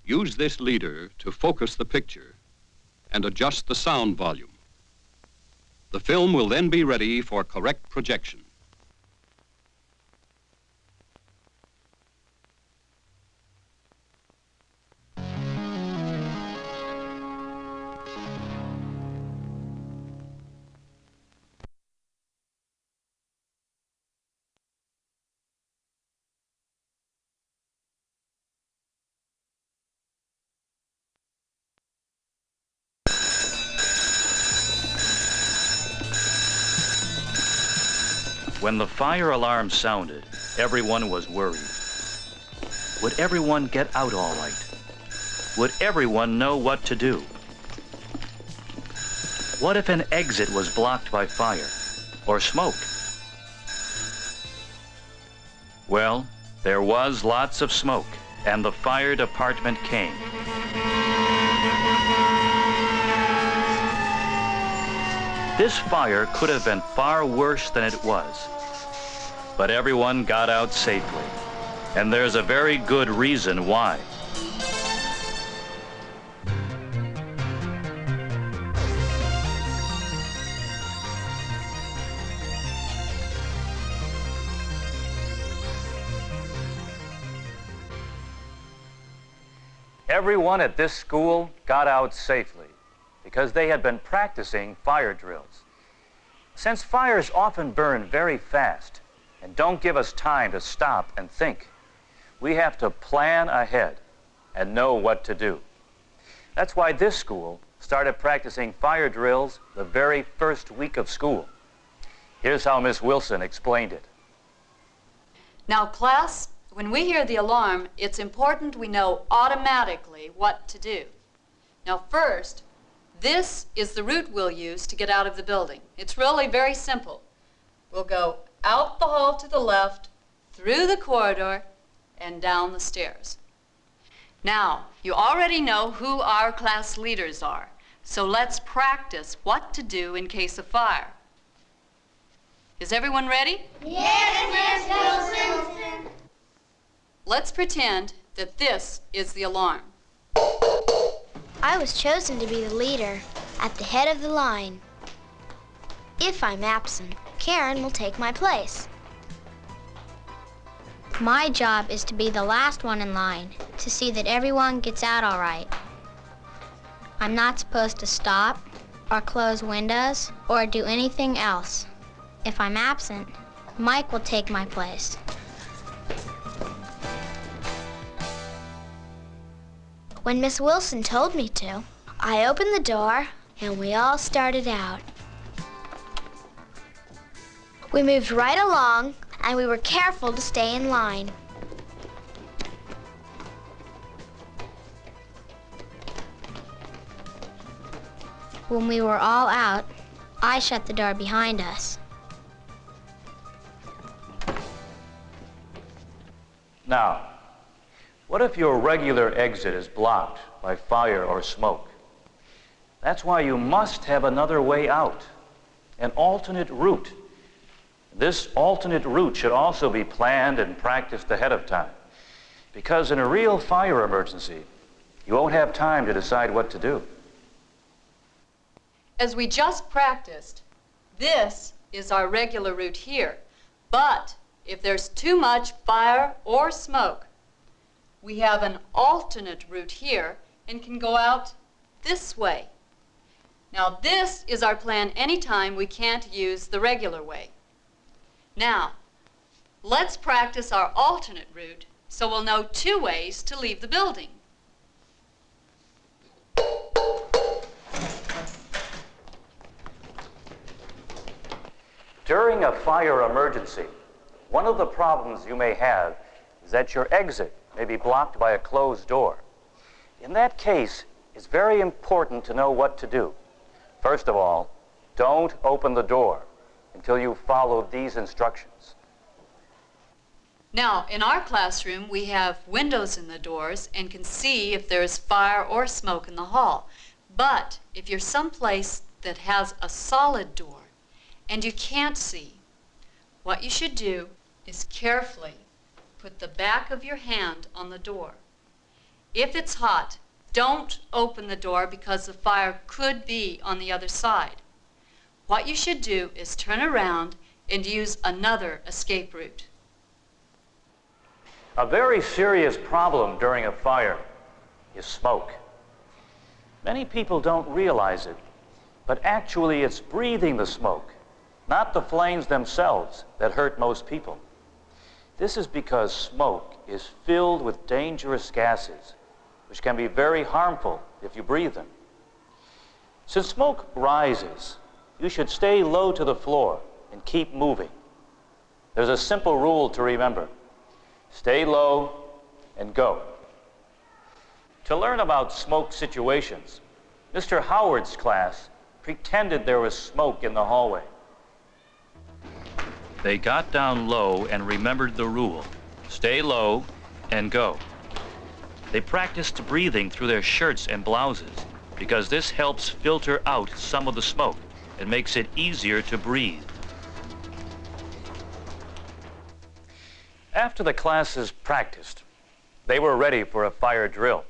Use this leader to focus the picture and adjust the sound volume. The film will then be ready for correct projection. When the fire alarm sounded, everyone was worried. Would everyone get out all right? Would everyone know what to do? What if an exit was blocked by fire or smoke? Well, there was lots of smoke, and the fire department came. This fire could have been far worse than it was. But everyone got out safely, and there's a very good reason why. Everyone at this school got out safely because they had been practicing fire drills. Since fires often burn very fast and don't give us time to stop and think, we have to plan ahead and know what to do. That's why this school started practicing fire drills the very first week of school. Here's how Miss Wilson explained it. Now, class, when we hear the alarm, it's important we know automatically what to do. Now, first, this is the route we'll use to get out of the building. It's really very simple. We'll go out the hall to the left, through the corridor, and down the stairs. Now, you already know who our class leaders are, so let's practice what to do in case of fire. Is everyone ready? Yes, Miss Wilson. Let's pretend that this is the alarm. I was chosen to be the leader at the head of the line. If I'm absent, Karen will take my place. My job is to be the last one in line, to see that everyone gets out all right. I'm not supposed to stop or close windows or do anything else. If I'm absent, Mike will take my place. When Miss Wilson told me to, I opened the door and we all started out. We moved right along and we were careful to stay in line. When we were all out, I shut the door behind us. Now, what if your regular exit is blocked by fire or smoke? That's why you must have another way out, an alternate route. This alternate route should also be planned and practiced ahead of time, because in a real fire emergency, you won't have time to decide what to do. As we just practiced, this is our regular route here. But if there's too much fire or smoke, we have an alternate route here and can go out this way. Now, this is our plan anytime we can't use the regular way. Now, let's practice our alternate route so we'll know two ways to leave the building. During a fire emergency, one of the problems you may have is that your exit may be blocked by a closed door. In that case, it's very important to know what to do. First of all, don't open the door until you've followed these instructions. Now, in our classroom, we have windows in the doors and can see if there's fire or smoke in the hall. But if you're someplace that has a solid door and you can't see, what you should do is carefully put the back of your hand on the door If it's hot, don't open the door because the fire could be on the other side. What you should do is turn around and use another escape route. A very serious problem during a fire is smoke. Many people don't realize it, but actually it's breathing the smoke, not the flames themselves, that hurt most people. This is because smoke is filled with dangerous gases, which can be very harmful if you breathe them. Since smoke rises, you should stay low to the floor and keep moving. There's a simple rule to remember. Stay low and go. To learn about smoke situations, Mr. Howard's class pretended there was smoke in the hallway. They got down low and remembered the rule. Stay low and go. They practiced breathing through their shirts and blouses because this helps filter out some of the smoke and makes it easier to breathe. After the classes practiced, they were ready for a fire drill.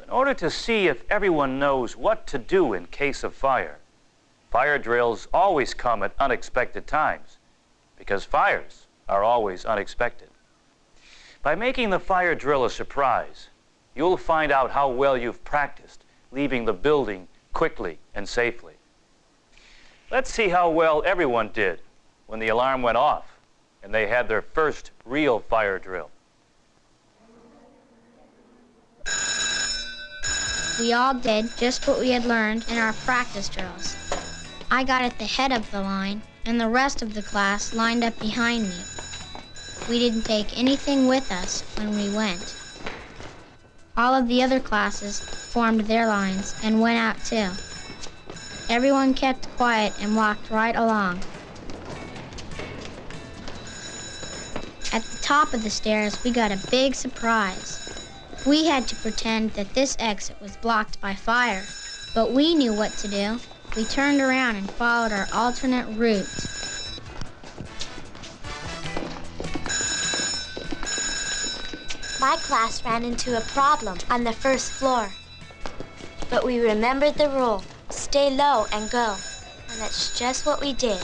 In order to see if everyone knows what to do in case of fire, fire drills always come at unexpected times because fires are always unexpected. By making the fire drill a surprise, you'll find out how well you've practiced leaving the building quickly and safely. Let's see how well everyone did when the alarm went off and they had their first real fire drill. We all did just what we had learned in our practice drills. I got at the head of the line, and the rest of the class lined up behind me. We didn't take anything with us when we went. All of the other classes formed their lines and went out too. Everyone kept quiet and walked right along. At the top of the stairs, we got a big surprise. We had to pretend that this exit was blocked by fire, but we knew what to do. We turned around and followed our alternate routes. My class ran into a problem on the first floor, but we remembered the rule, stay low and go, and that's just what we did.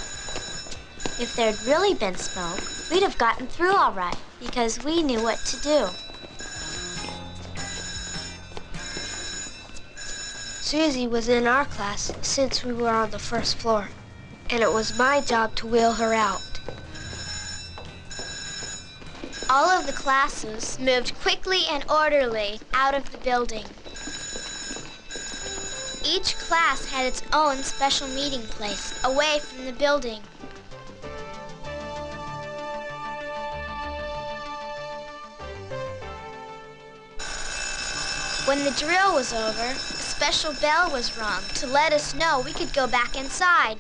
If there'd really been smoke, we'd have gotten through all right because we knew what to do. Susie was in our class since we were on the first floor, and it was my job to wheel her out. All of the classes moved quickly and orderly out of the building. Each class had its own special meeting place away from the building. When the drill was over, a special bell was rung to let us know we could go back inside.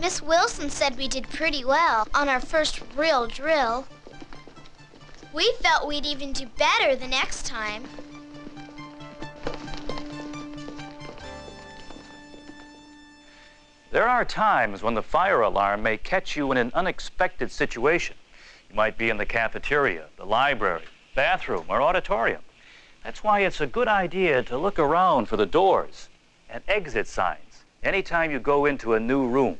Miss Wilson said we did pretty well on our first real drill. We felt we'd even do better the next time. There are times when the fire alarm may catch you in an unexpected situation. You might be in the cafeteria, the library, bathroom, or auditorium. That's why it's a good idea to look around for the doors and exit signs anytime you go into a new room.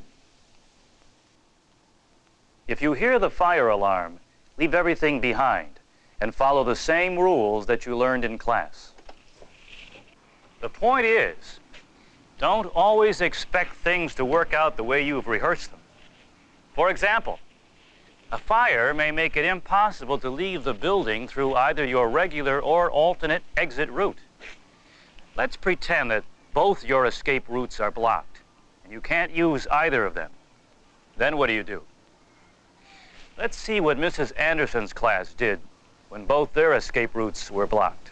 If you hear the fire alarm, leave everything behind and follow the same rules that you learned in class. The point is, don't always expect things to work out the way you've rehearsed them. For example, a fire may make it impossible to leave the building through either your regular or alternate exit route. Let's pretend that both your escape routes are blocked and you can't use either of them. Then what do? Let's see what Mrs. Anderson's class did when both their escape routes were blocked.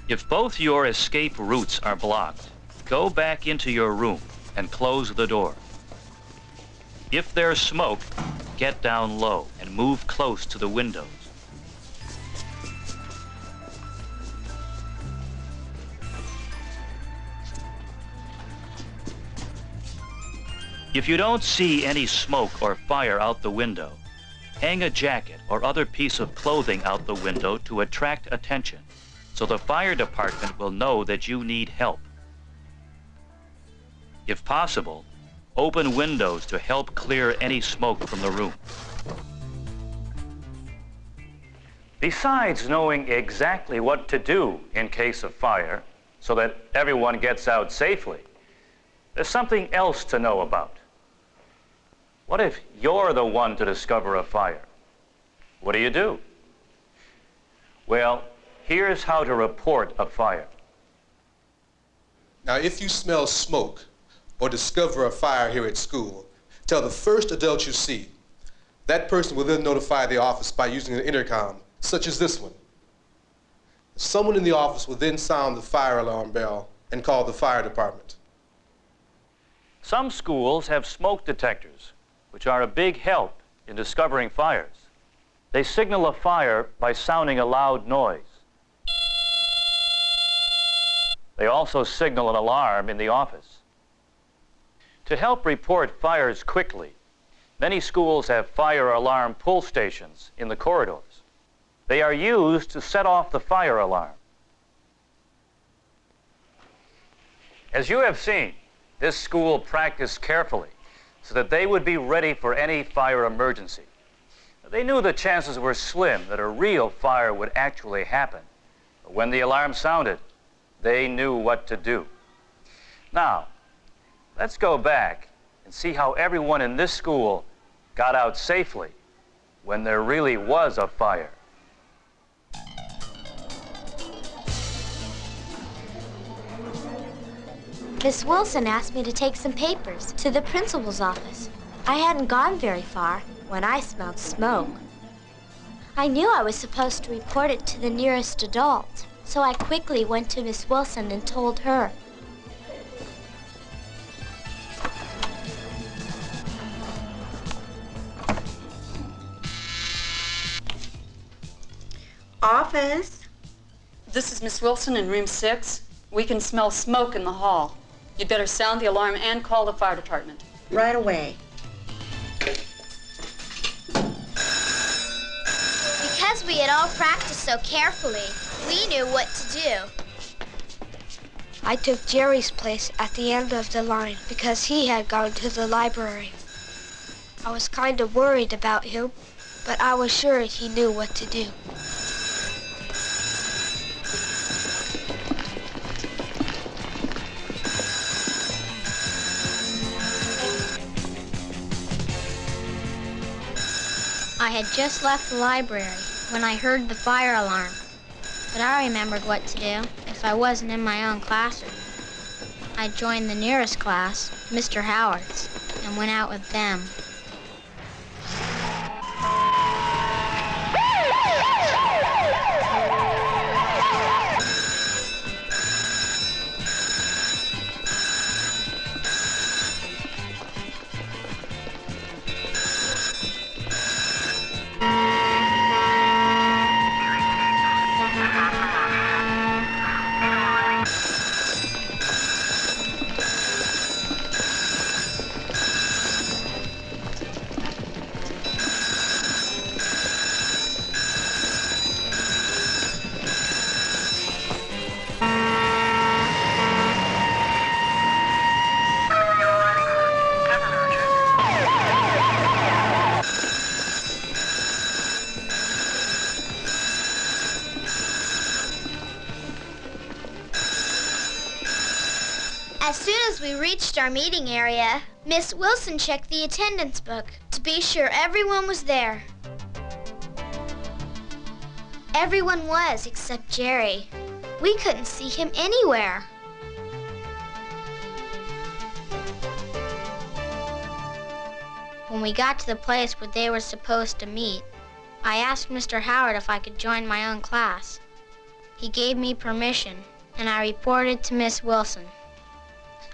If both your escape routes are blocked, go back into your room and close the door. If there's smoke, get down low and move close to the windows. If you don't see any smoke or fire out the window, Hang a jacket or other piece of clothing out the window to attract attention, so the fire department will know that you need help. If possible, open windows to help clear any smoke from the room. Besides knowing exactly what to do in case of fire, so that everyone gets out safely, there's something else to know about. What if you're the one to discover a fire? What do? Well, here's how to report a fire. Now, if you smell smoke or discover a fire here at school, tell the first adult you see. That person will then notify the office by using an intercom, such as this one. Someone in the office will then sound the fire alarm bell and call the fire department. Some schools have smoke detectors, which are a big help in discovering fires. They signal a fire by sounding a loud noise. They also signal an alarm in the office. To help report fires quickly, many schools have fire alarm pull stations in the corridors. They are used to set off the fire alarm. As you have seen, this school practiced carefully so that they would be ready for any fire emergency. They knew the chances were slim that a real fire would actually happen. But when the alarm sounded, they knew what to do. Now, let's go back and see how everyone in this school got out safely when there really was a fire. Miss Wilson asked me to take some papers to the principal's office. I hadn't gone very far when I smelled smoke. I knew I was supposed to report it to the nearest adult, so I quickly went to Miss Wilson and told her. Office. This is Miss Wilson in room 6. We can smell smoke in the hall. You'd better sound the alarm and call the fire department. Right away. Because we had all practiced so carefully, we knew what to do. I took Jerry's place at the end of the line because he had gone to the library. I was kind of worried about him, but I was sure he knew what to do. I had just left the library when I heard the fire alarm, but I remembered what to do if I wasn't in my own classroom. I joined the nearest class, Mr. Howard's, and went out with them. As soon as we reached our meeting area, Miss Wilson checked the attendance book to be sure everyone was there. Everyone was except Jerry. We couldn't see him anywhere. When we got to the place where they were supposed to meet, I asked Mr. Howard if I could join my own class. He gave me permission, and I reported to Miss Wilson.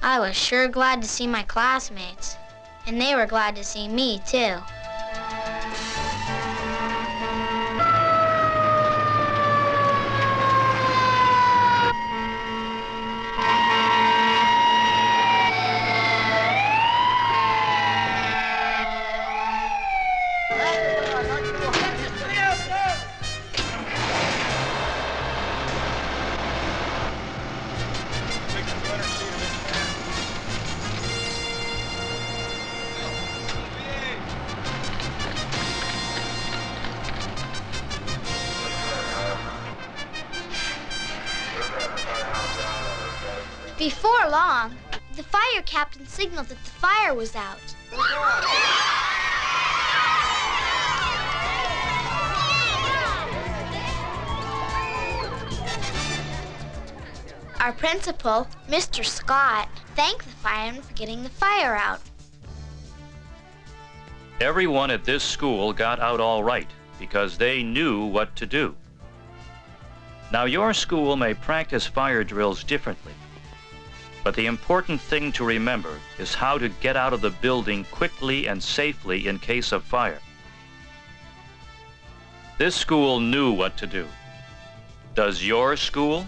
I was sure glad to see my classmates, and they were glad to see me, too. Before long, the fire captain signaled that the fire was out. Our principal, Mr. Scott, thanked the firemen for getting the fire out. Everyone at this school got out all right because they knew what to do. Now, your school may practice fire drills differently, but the important thing to remember is how to get out of the building quickly and safely in case of fire. This school knew what to do. Does your school?